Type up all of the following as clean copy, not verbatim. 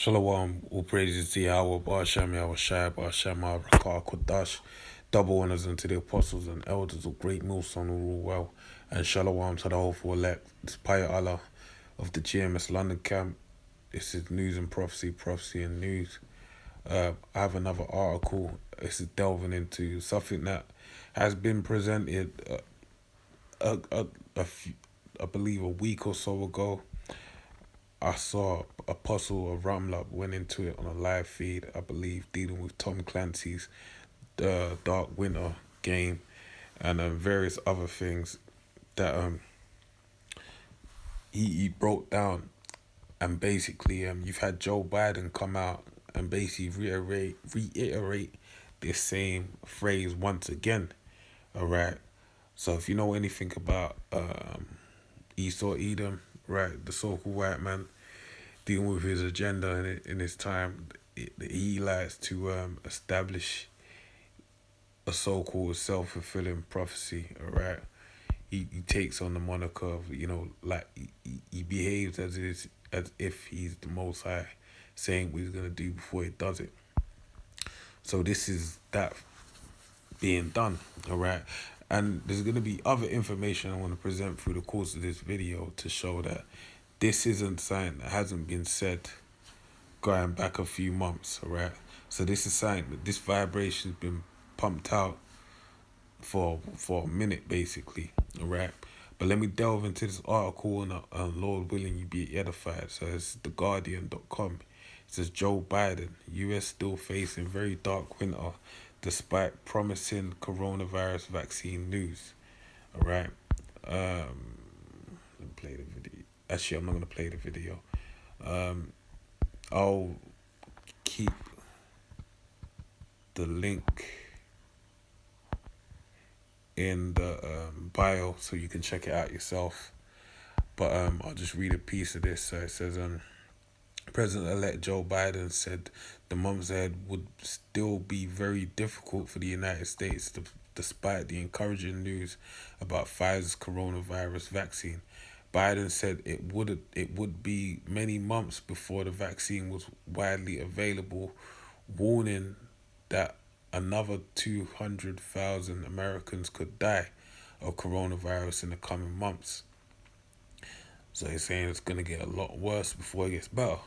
Shalom, all praises to Yahweh, Ba'ashem, Yahweh Shai, Ba'ashem, Rakah, Kodash, double honors unto the apostles and elders of great millstone who rule well, and Shalom to the hopeful elect, Spire Allah of the GMS London camp. This is news and prophecy, prophecy and news. I have another article. This is delving into something that has been presented, I believe, a week or so ago. I saw Apostle of Ramla went into it on a live feed, I believe, dealing with Tom Clancy's Dark Winter game and various other things that he broke down. And basically, you've had Joe Biden come out and basically reiterate this same phrase once again. All right. So if you know anything about Esau Edom, right, the so-called white man dealing with his agenda in his time, he likes to establish a so-called self-fulfilling prophecy. All right. He takes on the moniker of, like he behaves as if he's the Most High, saying what he's gonna do before he does it. So this is that being done, all right. And there's gonna be other information I want to present through the course of this video to show that this isn't something that hasn't been said going back a few months, all right. So this is something that this vibration's been pumped out for a minute, basically, all right. But let me delve into this article, and Lord willing, you be edified. So it's theguardian.com. It says Joe Biden, U.S. still facing very dark winter despite promising coronavirus vaccine news. All right. Let me play the video. Actually, I'm not going to play the video. I'll keep the link in the bio so you can check it out yourself. But I'll just read a piece of this. So it says, President-elect Joe Biden said the months ahead would still be very difficult for the United States despite the encouraging news about Pfizer's coronavirus vaccine. Biden said it would be many months before the vaccine was widely available, warning that another 200,000 Americans could die of coronavirus in the coming months. So he's saying it's going to get a lot worse before it gets better.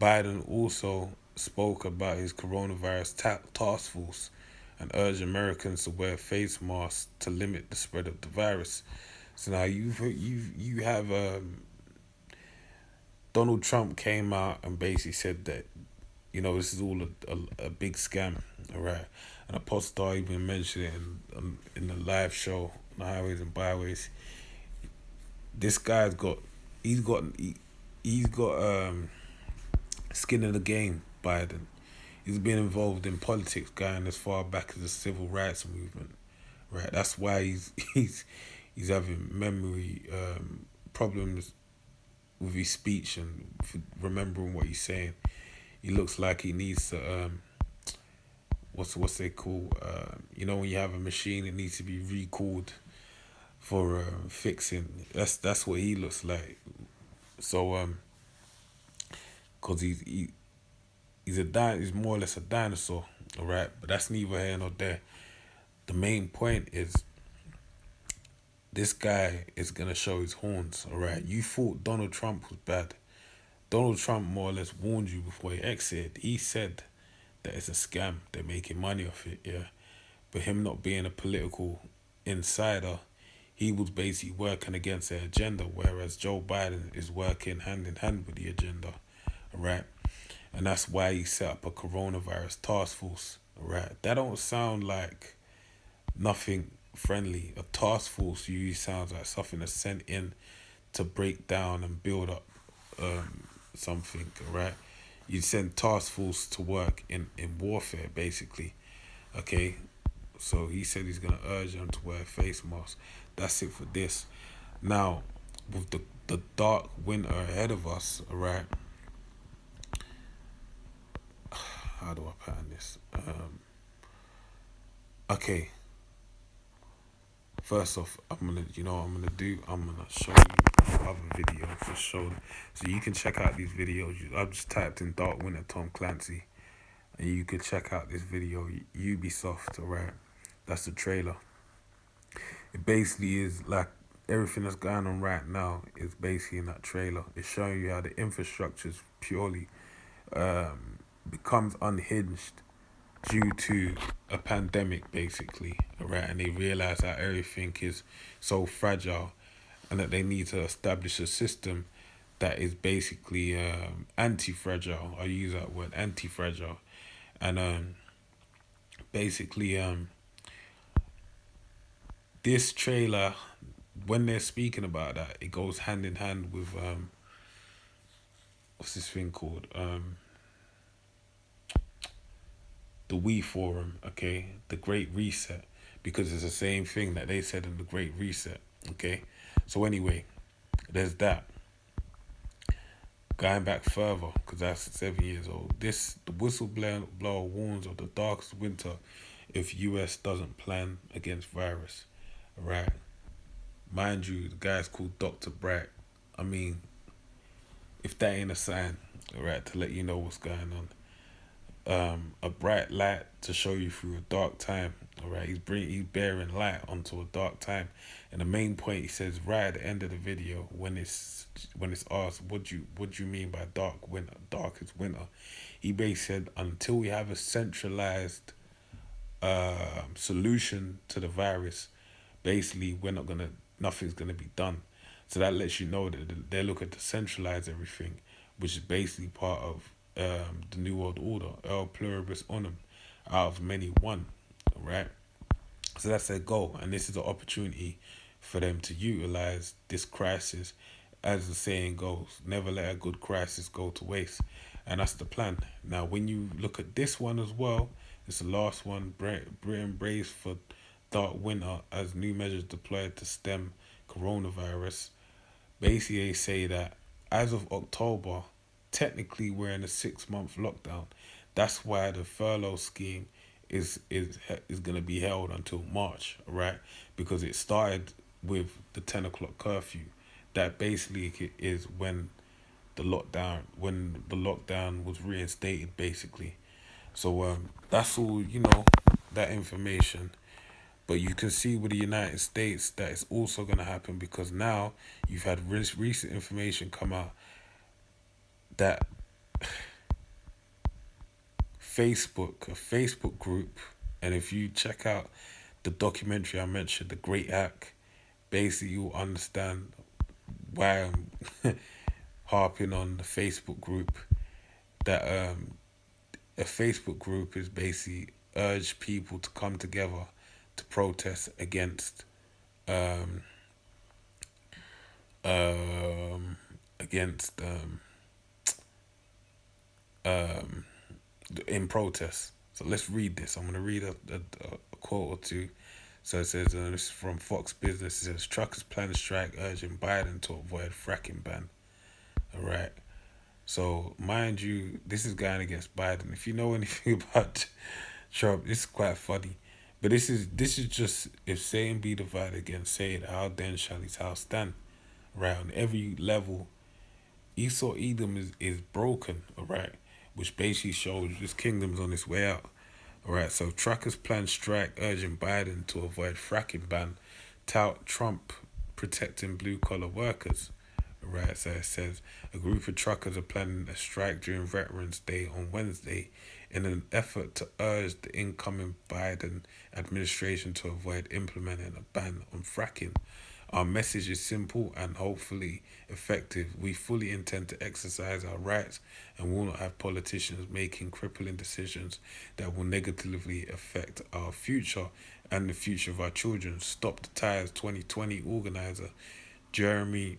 Biden also spoke about his coronavirus task force and urged Americans to wear face masks to limit the spread of the virus. So now you have Donald Trump came out and basically said that this is all a big scam, all right. And Apostle even mentioned it in the live show on the highways and byways. This guy's got he's got skin in the game. Biden, he's been involved in politics going as far back as the civil rights movement, right? That's why he's having memory problems with his speech and remembering what he's saying. He looks like he needs to what's they call when you have a machine that needs to be recalled for fixing. That's what he looks like. So cause he's more or less a dinosaur, all right. But that's neither here nor there. The main point is this guy is gonna show his horns, all right. You thought Donald Trump was bad. Donald Trump more or less warned you before he exited. He said that it's a scam. They're making money off it, yeah. But him not being a political insider, he was basically working against their agenda, whereas Joe Biden is working hand in hand with the agenda, all right? And that's why he set up a coronavirus task force, all right? That don't sound like nothing friendly. A task force usually sounds like something that's sent in to break down and build up something, all right? You send task force to work in warfare, basically, okay? So he said he's going to urge them to wear face masks. That's it for this. Now, with the dark winter ahead of us, all right? How do I pattern this? Okay. First off, what I'm gonna do. I'm gonna show you other videos to show, so you can check out these videos. I've just typed in Dark Winter Tom Clancy, and you could check out this video. Ubisoft, alright. That's the trailer. It basically is like everything that's going on right now is basically in that trailer. It's showing you how the infrastructure is purely becomes unhinged due to a pandemic, basically, right? And they realize that everything is so fragile, and that they need to establish a system that is basically anti-fragile. I use that word, anti-fragile, and basically this trailer, when they're speaking about that, it goes hand in hand with what's this thing called, the We Forum, okay, the Great Reset, because it's the same thing that they said in the Great Reset, okay. So anyway, there's that. Going back further, because that's 7 years old. The whistleblower warns of the darkest winter if U.S. doesn't plan against virus, right? Mind you, the guy's called Dr. Bright. I mean, if that ain't a sign, right, to let you know what's going on. A bright light to show you through a dark time. All right, he's bearing light onto a dark time, and the main point he says right at the end of the video when it's asked what you mean by darkest winter, he basically said until we have a centralized solution to the virus, basically nothing's gonna be done. So that lets you know that they're looking to centralize everything, which is basically part of the New World Order, El Pluribus Unum, out of many one, right? So that's their goal, and this is an opportunity for them to utilize this crisis, as the saying goes, never let a good crisis go to waste, and that's the plan. Now, when you look at this one as well, it's the last one. Britain braced for dark winter as new measures deployed to stem coronavirus. Basically, they say that as of October, technically we're in a 6 month lockdown. That's why the furlough scheme is gonna be held until March, right? Because it started with the 10 o'clock curfew. That basically is when the lockdown was reinstated, basically. So that's all that information. But you can see with the United States that it's also going to happen, because now you've had recent information come out that a Facebook group, and if you check out the documentary I mentioned, The Great Hack, basically you'll understand why I'm harping on the Facebook group. That a Facebook group is basically urge people to come together to protest against um um against um in protest. So let's read this. I'm going to read a quote or two. So it says, this is from Fox Business. It says, truckers plan to strike urging Biden to avoid fracking ban. All right. So mind you, this is going against Biden. If you know anything about Trump, it's quite funny. But this is just, if Satan be divided against Satan, how then shall his house stand? Right, on every level, Esau Edom is broken, alright, which basically shows this kingdom's on its way out. Alright, so truckers plan strike urging Biden to avoid fracking ban, tout Trump protecting blue collar workers. Alright, so it says a group of truckers are planning a strike during Veterans Day on Wednesday in an effort to urge the incoming Biden administration to avoid implementing a ban on fracking. Our message is simple and hopefully effective. We fully intend to exercise our rights and will not have politicians making crippling decisions that will negatively affect our future and the future of our children. Stop the Tires 2020 organizer Jeremy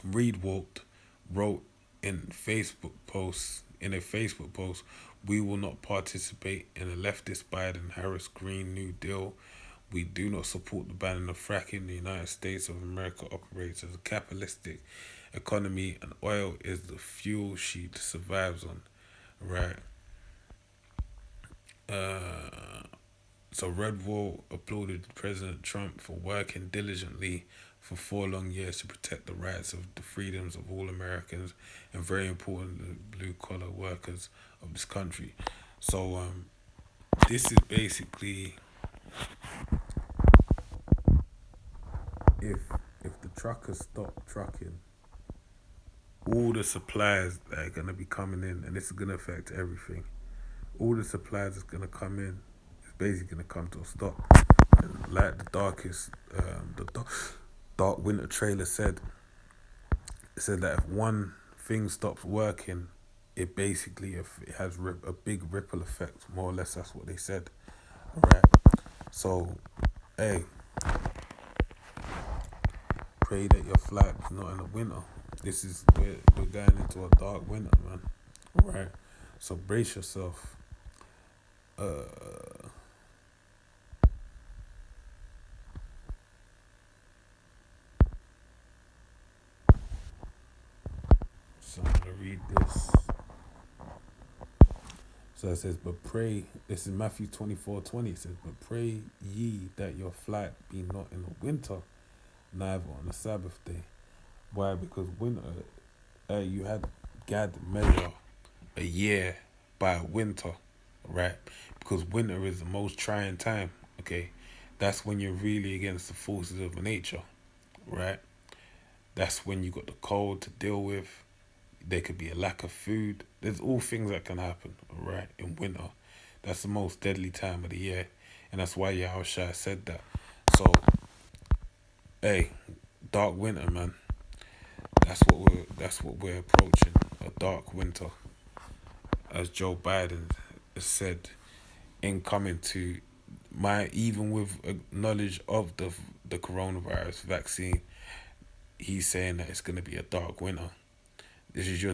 Reedwald wrote in a Facebook post, we will not participate in a leftist Biden-Harris Green New Deal. We do not support the banning of fracking. The United States of America operates as a capitalistic economy, and oil is the fuel she survives on. Right. Uh, So Red Wall applauded President Trump for working diligently for 4 long years to protect the rights of the freedoms of all Americans and very important the blue collar workers of this country. So this is basically if if the truckers stop trucking, all the supplies that are gonna be coming in, and this is gonna affect everything. All the supplies that's gonna come in, it's basically gonna come to a stop. And like the dark winter trailer said, it said that if one thing stops working, it basically if it has a big ripple effect. More or less, that's what they said. All right. So, hey, pray that your flight is not in the winter. This is we're going into a dark winter, man. All right. So brace yourself. Uh, so I'm gonna read this. So it says, but pray. This is Matthew 24:20. It says, but pray ye that your flight be not in the winter, neither on the Sabbath day. Why? Because winter, you had Gad measure a year by winter, right? Because winter is the most trying time, okay? That's when you're really against the forces of nature, right? That's when you got the cold to deal with. There could be a lack of food. There's all things that can happen, right, in winter. That's the most deadly time of the year. And that's why Yahushua said that. So, hey, dark winter, man. That's what we're approaching. A dark winter. As Joe Biden said, in coming to my even with knowledge of the coronavirus vaccine, he's saying that it's gonna be a dark winter. This is your